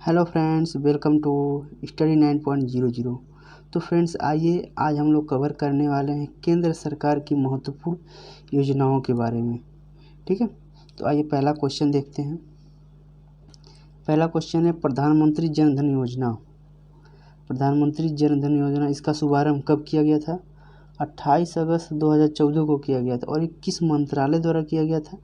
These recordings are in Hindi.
Hello friends, welcome to study 9.00। तो फ्रेंड्स, आइए आज हम लोग कवर करने वाले हैं केंद्र सरकार की महत्वपूर्ण योजनाओं के बारे में। ठीक है, तो आइए पहला क्वेश्चन देखते हैं। पहला क्वेश्चन है प्रधानमंत्री जन धन योजना। प्रधानमंत्री जन धन योजना, इसका शुभारंभ कब किया गया था? 28 अगस्त 2014 को किया गया था। और ये किस मंत्रालय द्वारा किया गया था?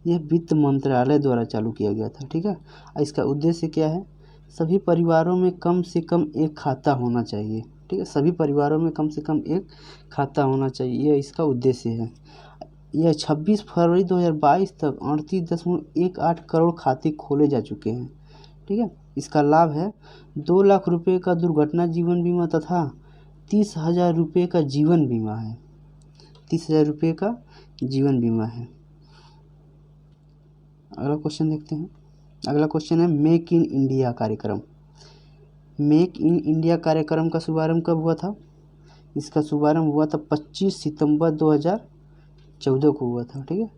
यह वित्त मंत्रालय द्वारा चालू किया गया था। ठीक है, इसका उद्देश्य क्या है? सभी परिवारों में कम से कम एक खाता होना चाहिए। ठीक है, सभी परिवारों में कम से कम एक खाता होना चाहिए, यह इसका उद्देश्य है। यह 26 फरवरी 2022 तक 38.18 करोड़ खाते खोले जा चुके हैं। ठीक है, इसका लाभ है 2 लाख रुपये का दुर्घटना जीवन बीमा तथा 30,000 रुपये का जीवन बीमा है। 30,000 रुपये का जीवन बीमा है। अगला क्वेश्चन देखते हैं। अगला क्वेश्चन है मेक इन इंडिया कार्यक्रम। मेक इन इंडिया कार्यक्रम का शुभारंभ कब हुआ था? इसका शुभारंभ हुआ था 25 सितंबर 2014 को हुआ था। ठीक है,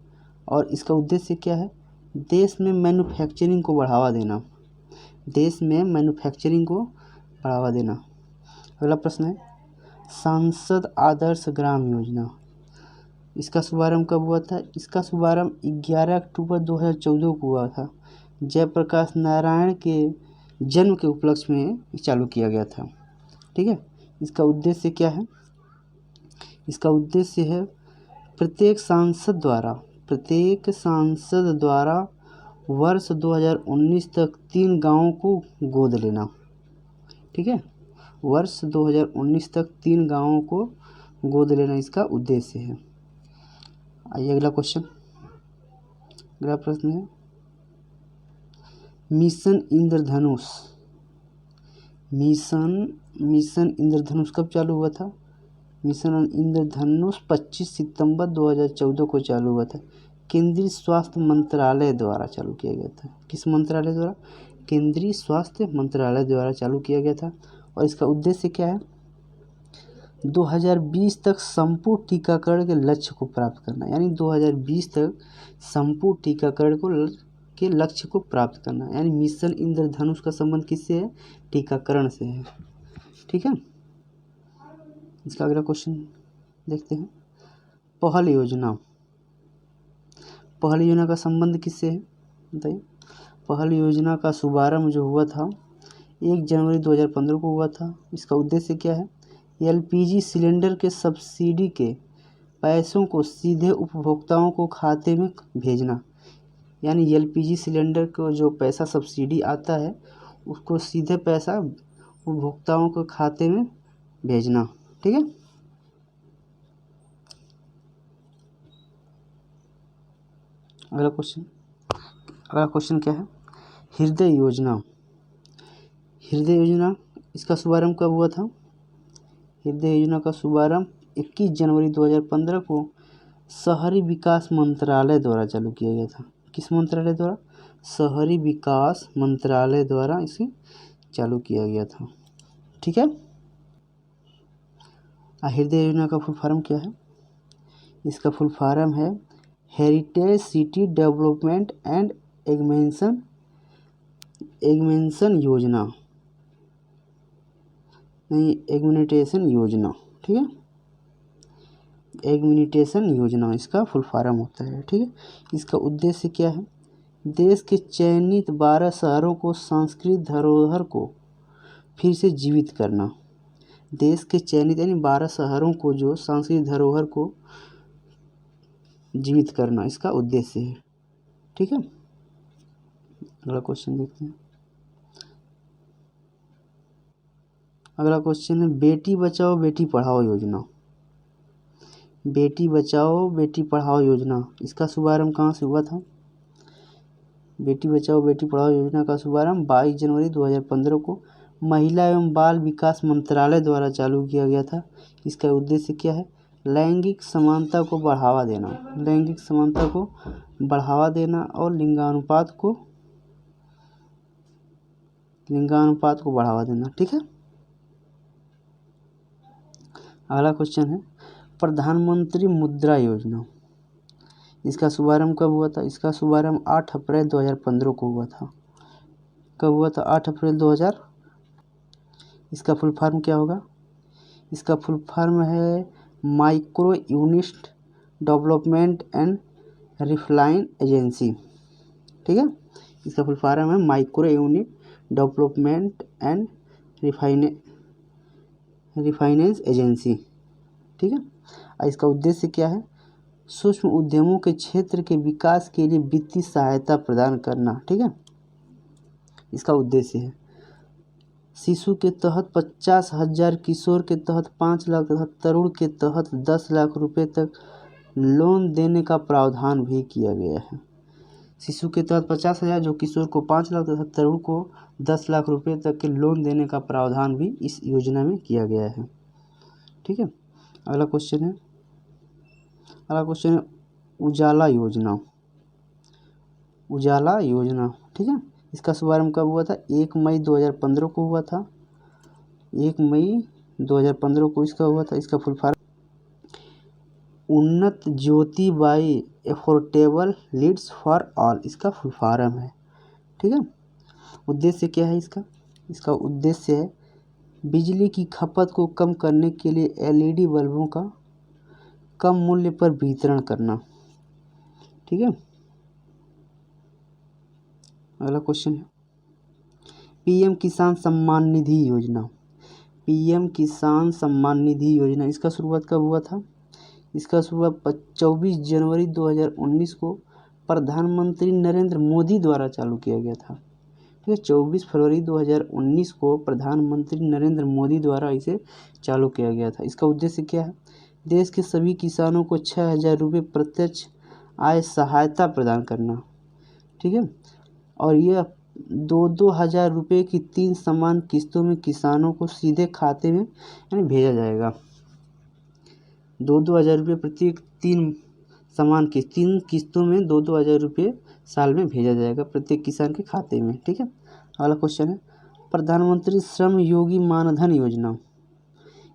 और इसका उद्देश्य क्या है? देश में मैन्युफैक्चरिंग को बढ़ावा देना। देश में मैन्युफैक्चरिंग को बढ़ावा देना। अगला प्रश्न है सांसद आदर्श ग्राम योजना। इसका शुभारंभ कब हुआ था? इसका शुभारंभ 11 अक्टूबर 2014 को हुआ था। जयप्रकाश नारायण के जन्म के उपलक्ष्य में चालू किया गया था। ठीक है, इसका उद्देश्य क्या है? इसका उद्देश्य है प्रत्येक सांसद द्वारा वर्ष 2019 तक 3 गांवों को गोद लेना। ठीक है, वर्ष 2019 तक 3 गांवों को गोद लेना इसका उद्देश्य है। आइए अगला क्वेश्चन। अगला प्रश्न है मिशन इंद्रधनुष। मिशन इंद्रधनुष कब चालू हुआ था? मिशन इंद्रधनुष 25 सितंबर 2014 को चालू हुआ था। केंद्रीय स्वास्थ्य मंत्रालय द्वारा चालू किया गया था। किस मंत्रालय द्वारा? केंद्रीय स्वास्थ्य मंत्रालय द्वारा चालू किया गया था। और इसका उद्देश्य क्या है? 2020 तक संपूर्ण टीकाकरण के लक्ष्य को प्राप्त करना। यानी 2020 तक संपूर्ण टीकाकरण के लक्ष्य को प्राप्त करना। यानी मिशन इंद्रधनुष का संबंध किससे है? टीकाकरण से है। ठीक है, इसका अगला क्वेश्चन देखते हैं। पहल योजना। पहल योजना का संबंध किससे है बताइए? पहल योजना का शुभारंभ जो हुआ था 1 जनवरी 2015 को हुआ था। इसका उद्देश्य क्या है? एलपीजी सिलेंडर के सब्सिडी के पैसों को सीधे उपभोक्ताओं को खाते में भेजना। यानी एलपीजी सिलेंडर को जो पैसा सब्सिडी आता है उसको सीधे पैसा उपभोक्ताओं के खाते में भेजना। ठीक है, अगला क्वेश्चन क्या है? हृदय योजना। हृदय योजना, इसका शुभारंभ कब हुआ था? हृदय योजना का शुभारंभ 21 जनवरी 2015 को शहरी विकास मंत्रालय द्वारा चालू किया गया था। किस मंत्रालय द्वारा? शहरी विकास मंत्रालय द्वारा इसे चालू किया गया था। ठीक है, हृदय योजना का फुल फॉर्म क्या है? इसका फुल फॉर्म है हेरिटेज सिटी डेवलपमेंट एंड एग्मेंशन योजना, नहीं एग्मिनिटेशन योजना। ठीक है, एग्मिनिटेशन योजना इसका फुल फॉर्म होता है। ठीक है, इसका उद्देश्य क्या है? देश के चयनित 12 शहरों को सांस्कृतिक धरोहर को फिर से जीवित करना। देश के चयनित यानी 12 शहरों को जो सांस्कृतिक धरोहर को जीवित करना इसका उद्देश्य है। ठीक है, अगला क्वेश्चन देखते हैं। अगला क्वेश्चन है बेटी बचाओ बेटी पढ़ाओ योजना। बेटी बचाओ बेटी पढ़ाओ योजना, इसका शुभारंभ कहाँ से हुआ था? बेटी बचाओ बेटी पढ़ाओ योजना का शुभारंभ 22 जनवरी 2015 को महिला एवं बाल विकास मंत्रालय द्वारा चालू किया गया था। इसका उद्देश्य क्या है? लैंगिक समानता को बढ़ावा देना। लैंगिक समानता को बढ़ावा देना और लिंगानुपात को बढ़ावा देना। ठीक है, अगला क्वेश्चन है प्रधानमंत्री मुद्रा योजना। इसका शुभारंभ कब हुआ था? इसका शुभारंभ 8 अप्रैल 2015 को हुआ था। कब हुआ था? 8 अप्रैल 2000। इसका फुल फॉर्म क्या होगा? इसका फुल फॉर्म है micro unit development and refine agency. ठीक है, इसका फुल फॉर्म है micro unit development and refinance agency. ठीक है, और इसका उद्देश्य क्या है? सूक्ष्म उद्यमों के क्षेत्र के विकास के लिए वित्तीय सहायता प्रदान करना। ठीक है, इसका उद्देश्य है। शिशु के तहत 50,000, किशोर के तहत 5 लाख तथा तरुण के तहत 10 लाख रुपए तक लोन देने का प्रावधान भी किया गया है। शिशु के तहत 50,000, जो किशोर को 5 लाख तथा तरुण को 10 लाख रुपए तक के लोन देने का प्रावधान भी इस योजना में किया गया है। ठीक है, अगला क्वेश्चन है उजाला योजना। उजाला योजना, ठीक है, इसका शुभारंभ कब हुआ था? 1 मई 2015 को हुआ था। 1 मई 2015 को इसका हुआ था। इसका full form Unnat Jyoti by affordable LEDs for all, इसका फुल फॉर्म है। ठीक है, उद्देश्य क्या है इसका? इसका उद्देश्य है बिजली की खपत को कम करने के लिए एलईडी बल्बों का कम मूल्य पर वितरण करना। ठीक है, अगला क्वेश्चन है पीएम किसान सम्मान निधि योजना। पीएम किसान सम्मान निधि योजना, इसका शुरुआत कब हुआ था? इसका शुरुआत 24 जनवरी 2019 को प्रधानमंत्री नरेंद्र मोदी द्वारा चालू किया गया था। ठीक है, 24 फरवरी 2019 को प्रधानमंत्री नरेंद्र मोदी द्वारा इसे चालू किया गया था। इसका उद्देश्य क्या है? देश के सभी किसानों को 6,000 रुपये प्रत्यक्ष आय सहायता प्रदान करना। ठीक है, और यह 2-2 हज़ार रुपये की 3 समान किस्तों में किसानों को सीधे खाते में यानी भेजा जाएगा। 2-2 हज़ार रुपये प्रत्येक 3 किस्तों में 2-2 हज़ार रुपये साल में भेजा जाएगा प्रत्येक किसान के खाते में। ठीक है, अगला क्वेश्चन है प्रधानमंत्री श्रम योगी मानधन योजना।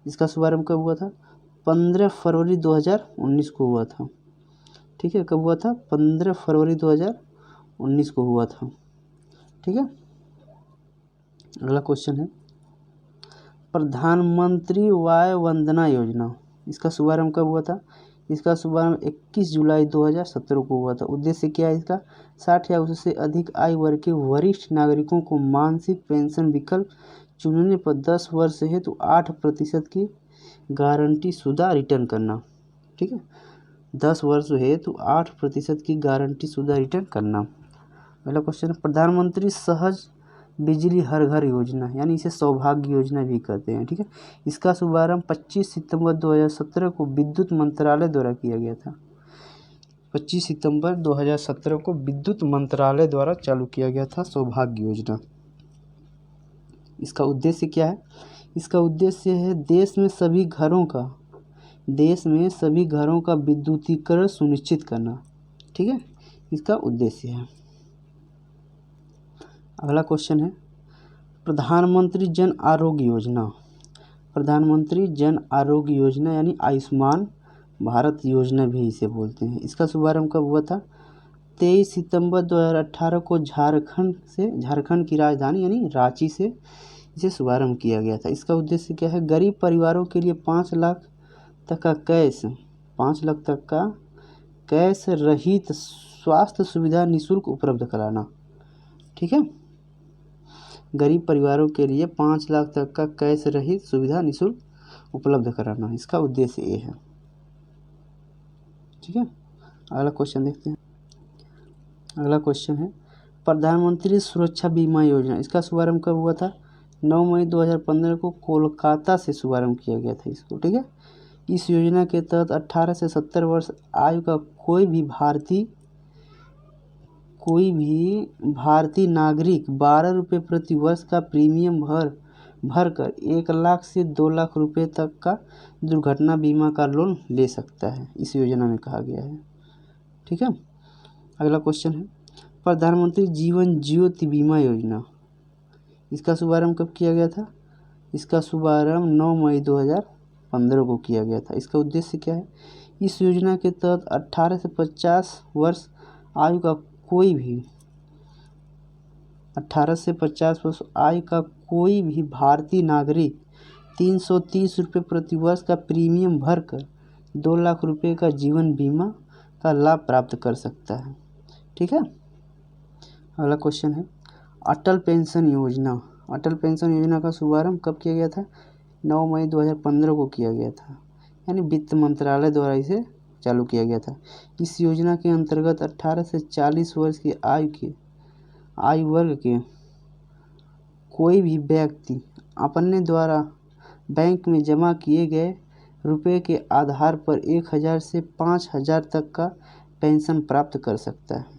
इसका शुभारंभ कब हुआ था? 15 फरवरी 2019 को हुआ था। ठीक है, कब हुआ था? 15 फरवरी 2019 को हुआ था। ठीक है, अगला क्वेश्चन है प्रधानमंत्री वय वंदना योजना। इसका शुभारंभ कब हुआ था? इसका शुभारंभ 21 जुलाई 2017 को हुआ था। उद्देश्य क्या है इसका? 60 या उससे अधिक आयु वर्ग के वरिष्ठ नागरिकों को मासिक पेंशन विकल्प चुनने पर 10 वर्ष हेतु 8% की गारंटी शुदा रिटर्न करना। ठीक है, 10 वर्ष हेतु 8% की गारंटी शुदा रिटर्न करना। अगला क्वेश्चन है प्रधानमंत्री सहज बिजली हर घर योजना, यानी इसे सौभाग्य योजना भी कहते हैं। ठीक है, इसका शुभारंभ 25 सितंबर 2017 को विद्युत मंत्रालय द्वारा किया गया था। 25 सितंबर 2017 को विद्युत मंत्रालय द्वारा चालू किया गया था सौभाग्य योजना। इसका उद्देश्य क्या है? इसका उद्देश्य है देश में सभी घरों का विद्युतीकरण सुनिश्चित करना। ठीक है, इसका उद्देश्य है। अगला क्वेश्चन है प्रधानमंत्री जन आरोग्य योजना। प्रधानमंत्री जन आरोग्य योजना यानी आयुष्मान भारत योजना भी इसे बोलते हैं। इसका शुभारंभ कब हुआ था? 23 सितंबर 2018 को झारखंड की राजधानी यानी रांची से इसे शुभारंभ किया गया था। इसका उद्देश्य क्या है? गरीब परिवारों के लिए 5 लाख तक का कैश रहित स्वास्थ्य सुविधा निःशुल्क उपलब्ध कराना। ठीक है, गरीब परिवारों के लिए 5 लाख तक का कैश रहित सुविधा निःशुल्क उपलब्ध कराना, इसका उद्देश्य ये है। ठीक है, अगला क्वेश्चन देखते हैं। अगला क्वेश्चन है प्रधानमंत्री सुरक्षा बीमा योजना। इसका शुभारंभ कब हुआ था? 9 मई 2015 को कोलकाता से शुभारंभ किया गया था इसको। ठीक है, इस योजना के तहत 18 से 70 वर्ष आयु का कोई भी भारतीय नागरिक 12 रुपये प्रति वर्ष का प्रीमियम भरकर 1 लाख से 2 लाख रुपए तक का दुर्घटना बीमा का लोन ले सकता है, इस योजना में कहा गया है। ठीक है, अगला क्वेश्चन है प्रधानमंत्री जीवन ज्योति बीमा योजना। इसका शुभारंभ कब किया गया था? इसका शुभारंभ 9 मई 2015 को किया गया था। इसका उद्देश्य क्या है? इस योजना के तहत 18 से 50 वर्ष आयु का कोई भी 18 से 50 वर्ष आयु का कोई भी भारतीय नागरिक 330 रुपये प्रति वर्ष का प्रीमियम भरकर 2 लाख रुपये का जीवन बीमा का लाभ प्राप्त कर सकता है। ठीक है। अगला क्वेश्चन है अटल पेंशन योजना। अटल पेंशन योजना का शुभारंभ कब किया गया था? 9 मई 2015 को किया गया था, यानी वित्त मंत्रालय द्वारा इसे चालू किया गया था। इस योजना के अंतर्गत 18 से 40 वर्ष की आयु वर्ग के कोई भी व्यक्ति अपने द्वारा बैंक में जमा किए गए रुपये के आधार पर 1000 से 5000 तक का पेंशन प्राप्त कर सकता है।